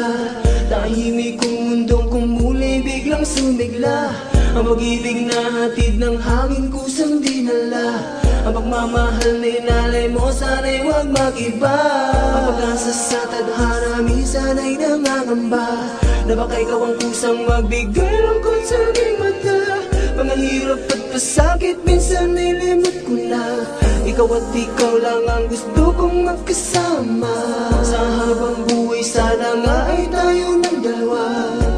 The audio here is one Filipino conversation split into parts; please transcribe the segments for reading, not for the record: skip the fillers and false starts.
pala. Tahimik kong mundong kung muli biglang sumigla. Ang pag-ibig na hatid ng hangin kusang dinala. Ang pagmamahal na inalay mo sana'y huwag mag-iba. Ang pag-asa sa tadhana minsan ay nangangamba na baka ikaw ang kusang magbigay lungkot sa aking mata. Mga hirap at pasakit minsan nilimot ko na. Ikaw at ikaw lang ang gusto kong magkasama. Sa habang buhay sana nga ay tayo ng dalawa.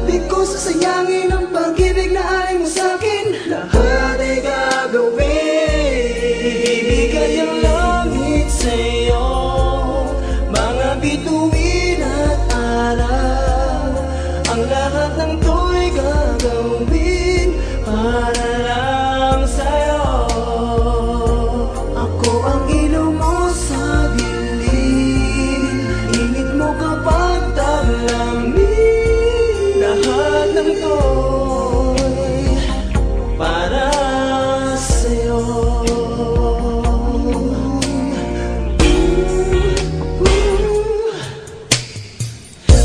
Di ko sasayangin ang pag-ibig na alay mo sa'kin. Lahat ay gagawin, ibibigay ang langit sa'yo. Mga bituin at araw, ang lahat ng to'y gagawin para lang sa'yo. Ako ang ilaw mo sa dilim, init mo kapag taglamig. Lahat ng to'y para sa'yo.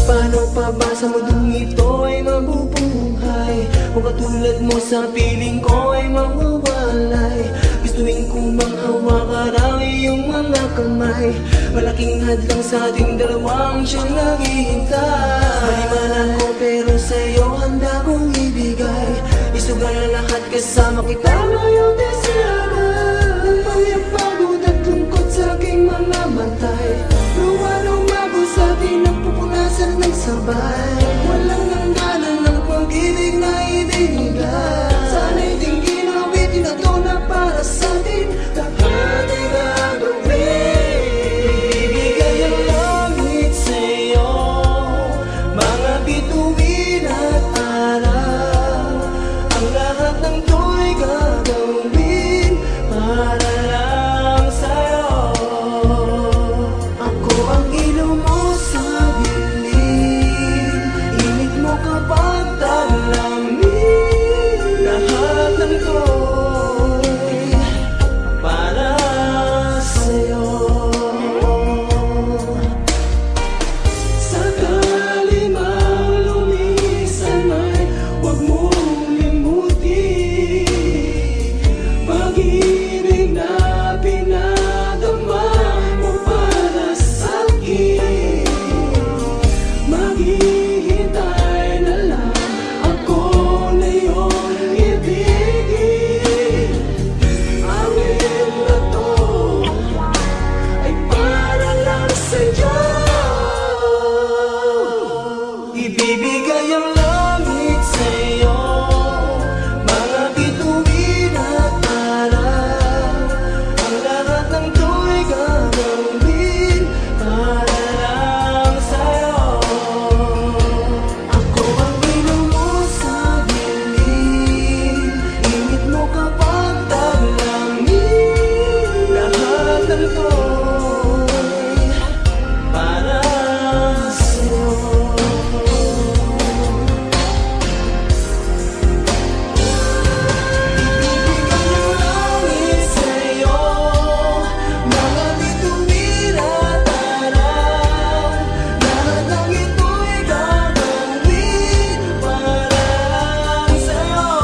Paano pa ba sa mundong ito ay mabubuhay kung katulad mo sa piling ko ay mawawalay? Gustuin kong manghawakan ang iyong mga kamay. Malaking hadlang sa ating dalawang siyang naghihintay. Maliman ako pero sa'yo handa kong ibigay. Isugal na lahat kasama kita ngayong desirada. Ng pagpagod at lungkot sa aking mga matay. Luwa nung mago sa atin ang pupunasan ng sabay. Walang hangganan ng pag-ibig na ibinigay. Sana'y tingin ang bitin na ito na para sa atin. Lahat ay gagawin, ibibigay ang langit sa'yo. Mga bituin at araw, ang lahat ng to'y gagawin para lang sa'yo. Ako ang ilaw mo sa dilim, init mo kapag taglamig. Lahat ng to'y para sa'yo. Sakali mang lumisan ay huwag mong limutin pag-ibig na pinadama mo para sa'kin. Maghihintay na lang ako na iyong ibigin. Ang iyong na to ay para lang sa'yo. Ibibigay ang langit sa'yo. Mga bituin at araw, ang lahat ng to'y gagawin para lang sa'yo. Ako ang ilaw mo sa dilim, init mo kapag taglamig. Lahat ng to'y para sa'yo. Ibibigay ang langit sa'yo. Mga bituin at araw, lahat ng ito'y gagawin para lang sa'yo.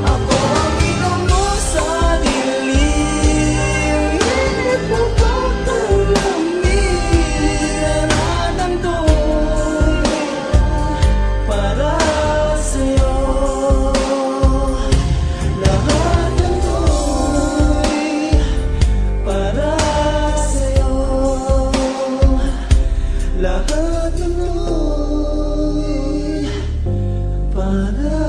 Ako ang ilaw mo sa dilim, init mo kapag taglamig. Lahat ng to'y para sa'yo. Lahat ng to'y para sa'yo. Lahat ng to'y para